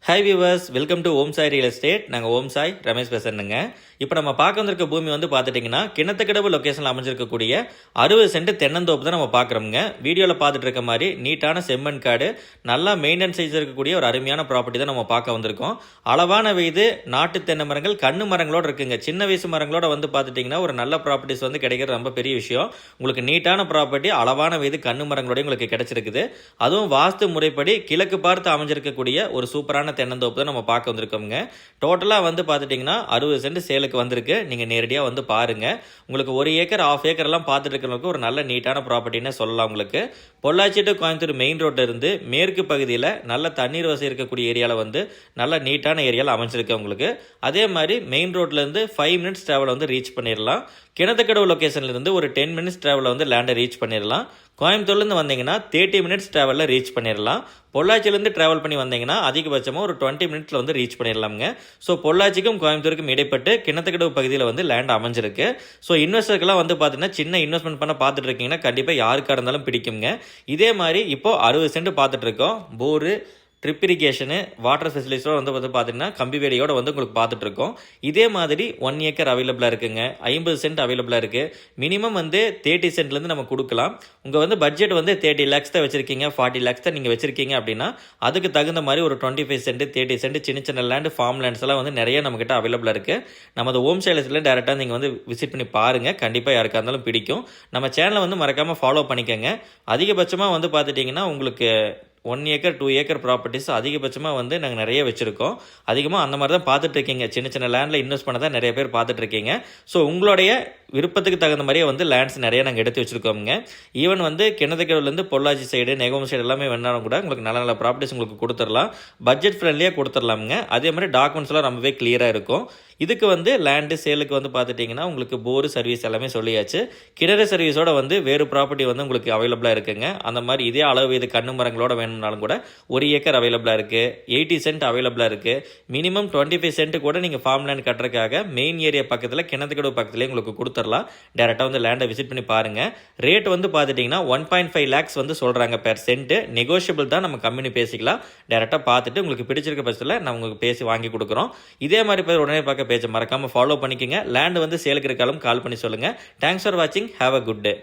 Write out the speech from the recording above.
Hi viewers, welcome to Om Sai real estate. நாங்கள் ஓம் சாய் ரமேஷ் பேசுறேங்க. இப்போ நம்ம பார்க்க வந்திருக்க பூமி வந்து பார்த்துட்டிங்கன்னா கிணத்துக்கடவு லொக்கேஷனில் அமைஞ்சிருக்கக்கூடிய 60 சென்ட் தென்னந்தோப்பு தான் நம்ம பார்க்குறோங்க. வீடியோவில் பார்த்துட்டு இருக்க மாதிரி நீட்டான செம்மண் காடு, நல்லா மெயின்டெனன்ஸ் இருக்கக்கூடிய ஒரு அருமையான ப்ராப்பர்ட்டி தான் நம்ம பார்க்க வந்திருக்கோம். அளவான வயது நாட்டு தென்னை மரங்கள், கண்ணு மரங்களோடு இருக்குங்க. சின்ன வயசு மரங்களோட வந்து பார்த்துட்டிங்கன்னா ஒரு நல்ல ப்ராப்பர்ட்டிஸ் வந்து கிடைக்கிறது ரொம்ப பெரிய விஷயம். உங்களுக்கு நீட்டான ப்ராப்பர்ட்டி, அளவான வயது கண்ணு மரங்களோட உங்களுக்கு கிடைச்சிருக்குது. அதுவும் வாஸ்து முறைப்படி கிழக்கு பார்த்து அமைஞ்சிருக்கக்கூடிய ஒரு சூப்பரான தென்னந்தோப்பு தான் நம்ம பார்க்க வந்திருக்கோங்க. டோட்டலாக வந்து பார்த்துட்டிங்கன்னா 60 சென்ட் சேலுக்கு வந்திருக்கு. நீங்கள் நேரடியாக வந்து பாருங்கள். உங்களுக்கு 1 ஏக்கர் 1/2 ஏக்கர் எல்லாம் பார்த்துட்டு இருக்கிறவங்களுக்கு ஒரு நல்ல நீட்டான ப்ராப்பர்ட்டின்னு சொல்லலாம். உங்களுக்கு பொள்ளாச்சி டு கோயம்புத்தூர் மெயின் ரோட்டில் இருந்து மேற்கு பகுதியில் நல்ல தண்ணீர் வசதி இருக்கக்கூடிய ஏரியாவில் வந்து நல்ல நீட்டான ஏரியாவில் அமைஞ்சிருக்கு உங்களுக்கு. அதே மாதிரி மெயின் ரோட்லேருந்து 5 மினிட்ஸ் ட்ராவல் வந்து ரீச் பண்ணிடலாம். கிணத்துக்கடவு லொக்கேஷன்லேருந்து ஒரு 10 மினிட்ஸ் ட்ராவலில் வந்து லேண்டை ரீச் பண்ணிடலாம். கோயம்புத்தூர்லேருந்து வந்தீங்கன்னா 30 மினிட்ஸ் ட்ராவலில் ரீச் பண்ணிடலாம். பொள்ளாச்சியிலேருந்து ட்ராவல் பண்ணி வந்தீங்கன்னா அதிகபட்சமாக ஒரு 20 மினிட்ஸில் வந்து ரீச் பண்ணிடலாமுங்க. ஸோ பொள்ளாச்சிக்கும் கோயம்புத்தூருக்கும் இடைப்பட்டு கிணத்துக்கடவு பகுதியில் வந்து லேண்ட் அமைஞ்சிருக்கு. ஸோ இன்வெஸ்டருக்கெல்லாம் வந்து பார்த்தீங்கன்னா சின்ன இன்வெஸ்ட்மெண்ட் பண்ண பார்த்துட்டு இருக்கீங்கன்னா கண்டிப்பாக யாருக்காக இருந்தாலும் பிடிக்குங்க. இதே மாதிரி இப்போது 60 சென்ட் பார்த்துட்டு இருக்கோம். போரு, ட்ரிப் இரிகேஷனு, வாட்டர் ஃபெசிலிட்டிஸோட வந்து பார்த்தீங்கன்னா கம்பி வேடியோட வந்து உங்களுக்கு பார்த்துட்டு இருக்கோம். இதே மாதிரி 1 ஏக்கர் அவைலபிளாக இருக்குங்க. 50 சென்ட் அவைலபிளாக இருக்குது. மினிமம் வந்து 30 சென்ட்லேருந்து நம்ம கொடுக்கலாம். உங்கள் வந்து பட்ஜெட் வந்து 30 லேக்ஸ் தான் வச்சிருக்கீங்க, 40 லேக்ஸ் தான் நீங்கள் வச்சிருக்கீங்க அப்படின்னா அதுக்கு தகுந்த மாதிரி ஒரு 25 சென்ட், 30 சென்ட் சின்ன சின்ன லேண்டு, ஃபார்ம் லேண்ட்ஸ் எல்லாம் வந்து நிறைய நம்மக்கிட்ட அவைலபிளாக இருக்குது. நமது ஹோம் சேலஸில் டேரெக்டாக நீங்கள் வந்து விசிட் பண்ணி பாருங்கள். கண்டிப்பாக யாருக்காக இருந்தாலும் பிடிக்கும். நம்ம சேனலை வந்து மறக்காமல் ஃபாலோ பண்ணிக்கோங்க. அதிகபட்சமாக வந்து பார்த்துட்டிங்கன்னா உங்களுக்கு 1 ஏக்கர் 2 ஏக்கர் ப்ராப்பர்ட்டிஸ் அதிகபட்சமாக வந்து நாங்கள் நிறைய வச்சுருக்கோம். அதிகமாக அந்த மாதிரி தான் பார்த்துட்ருக்கீங்க. சின்ன சின்ன லேண்டில் இன்வெஸ்ட் பண்ண தான் நிறைய பேர் பார்த்துட்ருக்கீங்க. ஸோ உங்களுடைய விருப்பத்துக்கு தகுந்த மாதிரியே வந்து லேண்ட்ஸ் நிறைய நாங்கள் எடுத்து வச்சுருக்கோங்க. ஈவன் வந்து கிணத்துக்கடவுலேருந்து பொள்ளாச்சி சைடு, நெகோம் சைடு எல்லாமே வேணாலும் கூட உங்களுக்கு நல்ல நல்ல ப்ராப்பர்ட்டிஸ் உங்களுக்கு கொடுத்துடலாம். பட்ஜெட் ஃப்ரெண்ட்லியாக கொடுத்துடலாமுங்க. அதே மாதிரி டாக்குமெண்ட்ஸ்லாம் ரொம்பவே கிளியராக இருக்கும். இதுக்கு வந்து லேண்டு சேலுக்கு வந்து பார்த்துட்டிங்கன்னா உங்களுக்கு போர் சர்வீஸ் எல்லாமே சொல்லியாச்சு. கிணறு சர்வீஸோட வந்து வேறு ப்ராப்பர்ட்டி வந்து உங்களுக்கு அவைலபிளாக இருக்குங்க. அந்த மாதிரி இதே அளவு இது கண்ணு மரங்களோட வேணும்னாலும் கூட 1 ஏக்கர் அவைலபிளாக இருக்குது. 80 சென்ட் அவைலபிளாக இருக்குது. மினிமம் 25 சென்ட் கூட நீங்கள் ஃபார்ம் லேண்ட் கட்டுறதுக்காக மெயின் ஏரியா பக்கத்தில் கிணத்துக்கடவு பக்கத்துலேயே உங்களுக்கு கொடுத்துடலாம். டேரெக்டாக வந்து லேண்டை விசிட் பண்ணி பாருங்கள். ரேட் வந்து பார்த்துட்டிங்கன்னா 1.5 லேக்ஸ் வந்து சொல்கிறாங்க பெர் சென்ட்டு. நெகோஷியபிள் தான், நம்ம கம்பெனி பேசிக்கலாம். டேரெக்டாக பார்த்துட்டு உங்களுக்கு பிடிச்சிருக்க பட்சத்தில் நான் உங்களுக்கு பேசி வாங்கி கொடுக்குறோம். இதே மாதிரி பேர் உடனே பார்க்க பேஜை மறக்காமல் ஃபாலோ பண்ணிக்கோங்க. லேண்ட் வந்து சேலுக்கு இருக்காலும் கால் பண்ணி சொல்லுங்கள். தேங்க்ஸ் ஃபார் வாட்சிங். Have a good day.